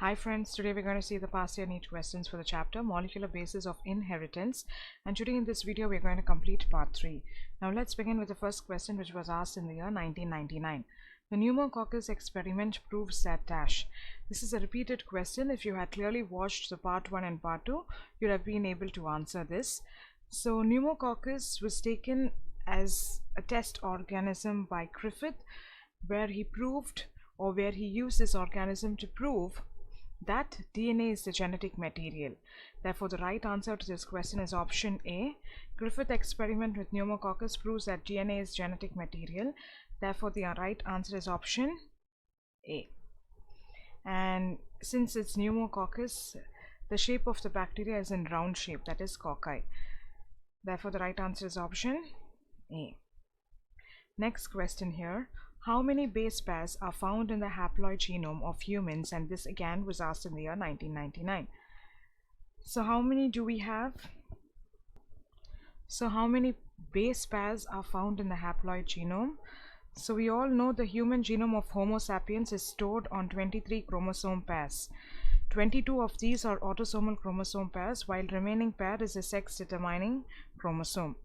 Hi friends, today we're going to see the past year NEET questions for the chapter Molecular Basis of Inheritance, and today in this video we're going to complete part 3. Now let's begin with the first question, which was asked in the year 1999. The Pneumococcus experiment proves that dash. This is a repeated question. If you had clearly watched the part 1 and part 2, you'd have been able to answer this. So Pneumococcus was taken as a test organism by Griffith, where he used this organism to prove that DNA is the genetic material. Therefore, the right answer to this question is option A. Griffith experiment with pneumococcus proves that DNA is genetic material. Therefore, the right answer is option A. And since it's pneumococcus, the shape of the bacteria is in round shape, that is cocci. Therefore, the right answer is option A. Next question here. How many base pairs are found in the haploid genome of humans? And this again was asked in the year 1999. So how many do we have? So how many base pairs are found in the haploid genome? So we all know the human genome of Homo sapiens is stored on 23 chromosome pairs. 22 of these are autosomal chromosome pairs, while remaining pair is a sex-determining chromosome.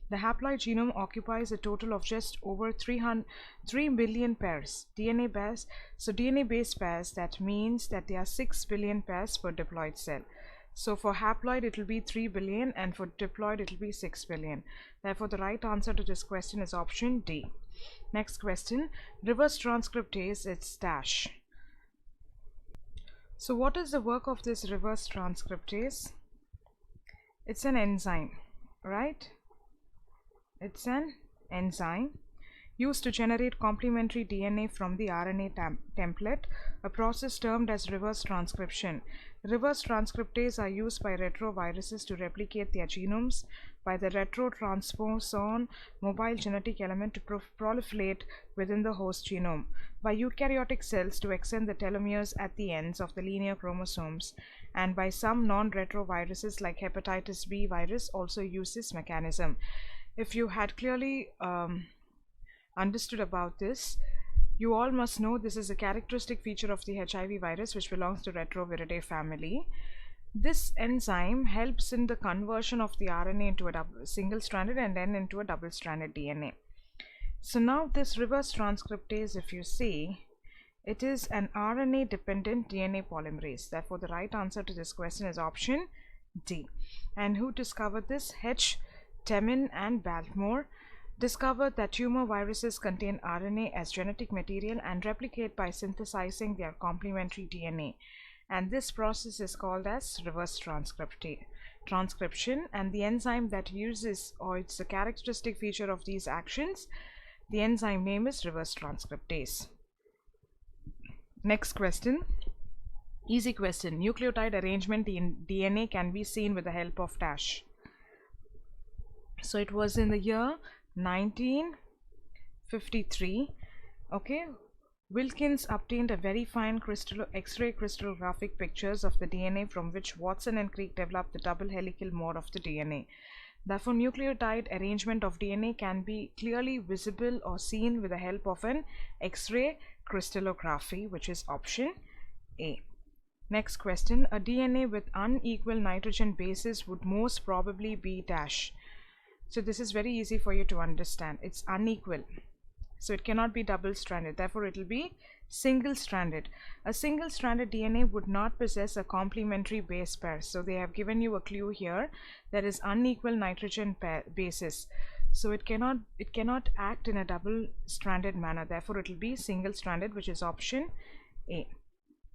The haploid genome occupies a total of just over 3 billion pairs, DNA pairs. So DNA base pairs, that means that there are 6 billion pairs per diploid cell. So for haploid it will be 3 billion, and for diploid it will be 6 billion. Therefore the right answer to this question is option D. Next question. Reverse transcriptase, it's dash. So what is the work of this reverse transcriptase? It's an enzyme, right? It's an enzyme used to generate complementary DNA from the RNA template, a process termed as reverse transcription. Reverse transcriptase are used by retroviruses to replicate their genomes by the retrotransposon mobile genetic element to proliferate within the host genome, by eukaryotic cells to extend the telomeres at the ends of the linear chromosomes, and by some non-retroviruses like hepatitis B virus also use this mechanism. If you had clearly understood about this, you all must know this is a characteristic feature of the HIV virus, which belongs to Retroviridae family. This enzyme helps in the conversion of the RNA into a single-stranded and then into a double-stranded DNA. So now this reverse transcriptase, if you see, it is an RNA-dependent DNA polymerase. Therefore, the right answer to this question is option D. And who discovered this? H. Temin and Baltimore discovered that tumor viruses contain RNA as genetic material and replicate by synthesizing their complementary DNA. And this process is called as reverse transcription. And the enzyme that uses, or it's a characteristic feature of these actions, the enzyme name is reverse transcriptase. Next question. Easy question. Nucleotide arrangement in DNA can be seen with the help of dash. So it was in the year 1953. Okay. Wilkins obtained a very fine X-ray crystallographic pictures of the DNA, from which Watson and Crick developed the double helical mode of the DNA. Therefore, nucleotide arrangement of DNA can be clearly visible or seen with the help of an X-ray crystallography, which is option A. Next question. A DNA with unequal nitrogen bases would most probably be dash. So this is very easy for you to understand. It's unequal. So it cannot be double-stranded. Therefore, it will be single-stranded. A single-stranded DNA would not possess a complementary base pair. So they have given you a clue here. That is unequal nitrogen bases. So it cannot act in a double-stranded manner. Therefore, it will be single-stranded, which is option A.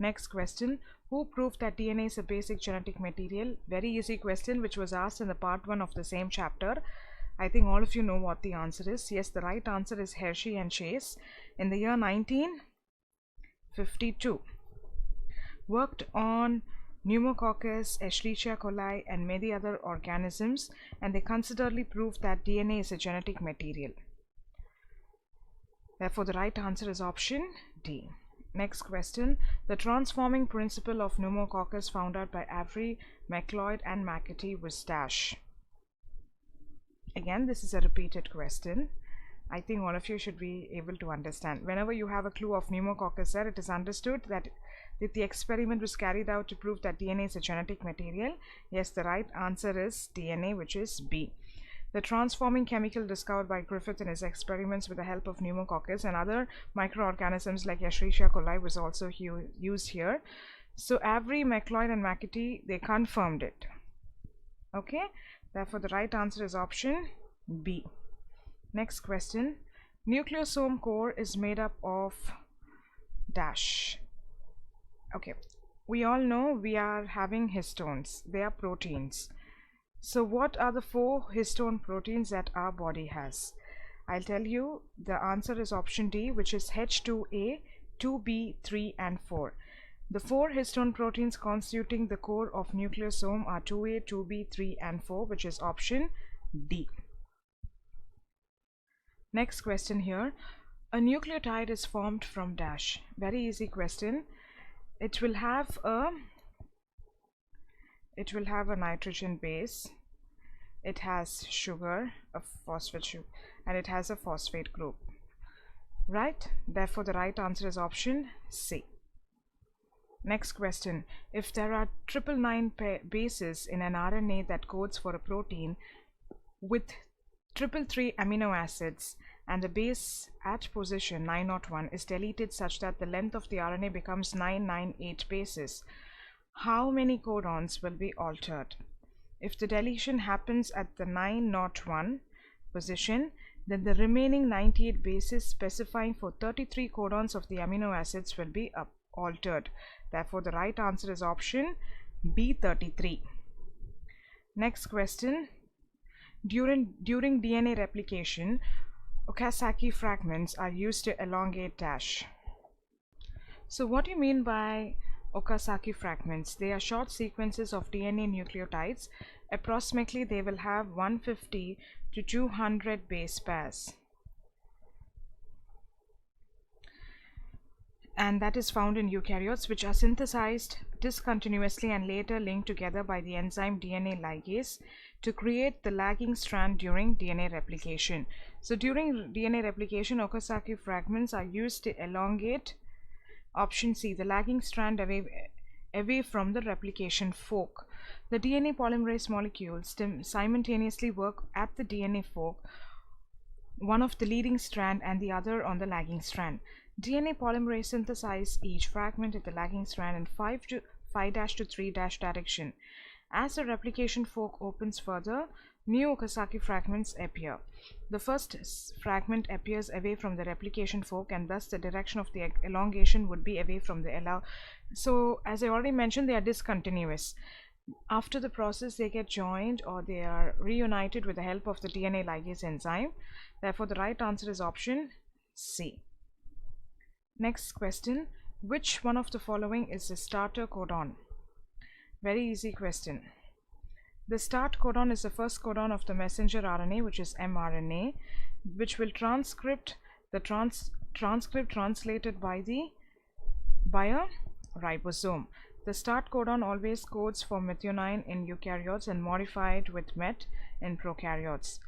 Next question. Who proved that DNA is a basic genetic material? Very easy question, which was asked in the part 1 of the same chapter. I think all of you know what the answer is. Yes, the right answer is Hershey and Chase in the year 1952. Worked on Pneumococcus, Escherichia coli, and many other organisms, and they considerably proved that DNA is a genetic material. Therefore, the right answer is option D. Next question. The transforming principle of Pneumococcus found out by Avery, McLeod, and McAtee was dash. Again, this is a repeated question. I think all of you should be able to understand. Whenever you have a clue of pneumococcus there, it is understood that that the experiment was carried out to prove that DNA is a genetic material? Yes, the right answer is DNA, which is B. The transforming chemical discovered by Griffith in his experiments with the help of Pneumococcus and other microorganisms like Escherichia coli was also used here. So Avery, McLeod and McAtee, they confirmed it. Okay, therefore the right answer is option B. Next question. Nucleosome core is made up of dash. Okay, we all know we are having histones. They are proteins. So what are the 4 histone proteins that our body has? I'll tell you, the answer is option D, which is H2A, 2B, 3 and 4. The 4 histone proteins constituting the core of nucleosome are 2A, 2B, 3 and 4, which is option D. Next question here. A nucleotide is formed from dash. Very easy question. It will have a nitrogen base, it has sugar, a phosphate sugar, and it has a phosphate group, right? Therefore the right answer is option C. Next question. If there are 999 bases in an RNA that codes for a protein with 333 amino acids and the base at position 901 is deleted such that the length of the RNA becomes 998 bases, how many codons will be altered? If the deletion happens at the 901 position, then the remaining 98 bases specifying for 33 codons of the amino acids will be altered. Therefore the right answer is option B, 33. Next question. During DNA replication, Okazaki fragments are used to elongate dash. So what do you mean by Okazaki fragments? They are short sequences of DNA nucleotides. Approximately they will have 150 to 200 base pairs, and that is found in eukaryotes, which are synthesized discontinuously and later linked together by the enzyme DNA ligase to create the lagging strand during DNA replication. So during DNA replication, Okazaki fragments are used to elongate, option C, the lagging strand away from the replication fork. The DNA polymerase molecules simultaneously work at the DNA fork, one of the leading strand and the other on the lagging strand. DNA polymerase synthesize each fragment at the lagging strand in 5' to 3' direction. As the replication fork opens further, new Okazaki fragments appear. The first fragment appears away from the replication fork, and thus the direction of the elongation would be away from the So as I already mentioned, they are discontinuous. After the process, they get joined or they are reunited with the help of the DNA ligase enzyme. Therefore the right answer is option C. Next question. Which one of the following is the starter codon? Very easy question. The start codon is the first codon of the messenger RNA, which is mRNA, which will transcript the transcript translated by a ribosome. The start codon always codes for methionine in eukaryotes and modified with met in prokaryotes.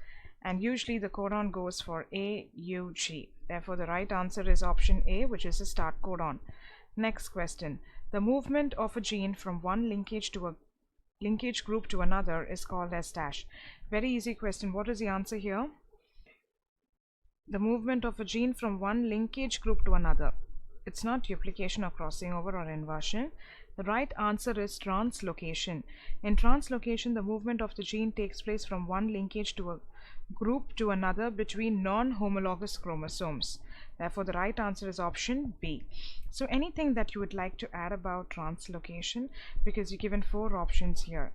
And usually the codon goes for AUG. Therefore the right answer is option A, which is the start codon. Next question. The movement of a gene from one linkage group to another is called as dash. Very easy question. What is the answer here? The movement of a gene from one linkage group to another. It's not duplication or crossing over or inversion. The right answer is translocation. In translocation, the movement of the gene takes place from one linkage to a group to another between non-homologous chromosomes. Therefore, the right answer is option B. So anything that you would like to add about translocation, because you're given 4 options here.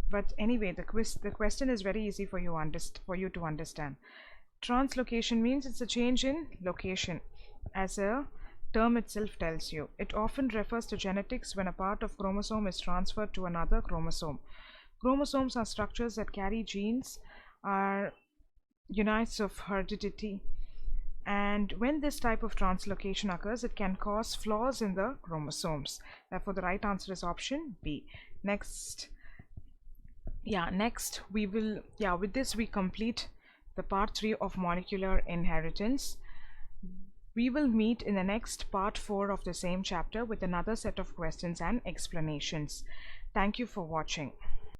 But anyway, the question is very easy for you to understand. Translocation means it's a change in location, as a term itself tells you. It often refers to genetics when a part of chromosome is transferred to another chromosome. Chromosomes are structures that carry genes, are units of heredity, and when this type of translocation occurs, it can cause flaws in the chromosomes. Therefore the right answer is option B. Next we will, with this we complete the part 3 of molecular inheritance. We will meet in the next part 4 of the same chapter with another set of questions and explanations. Thank you for watching.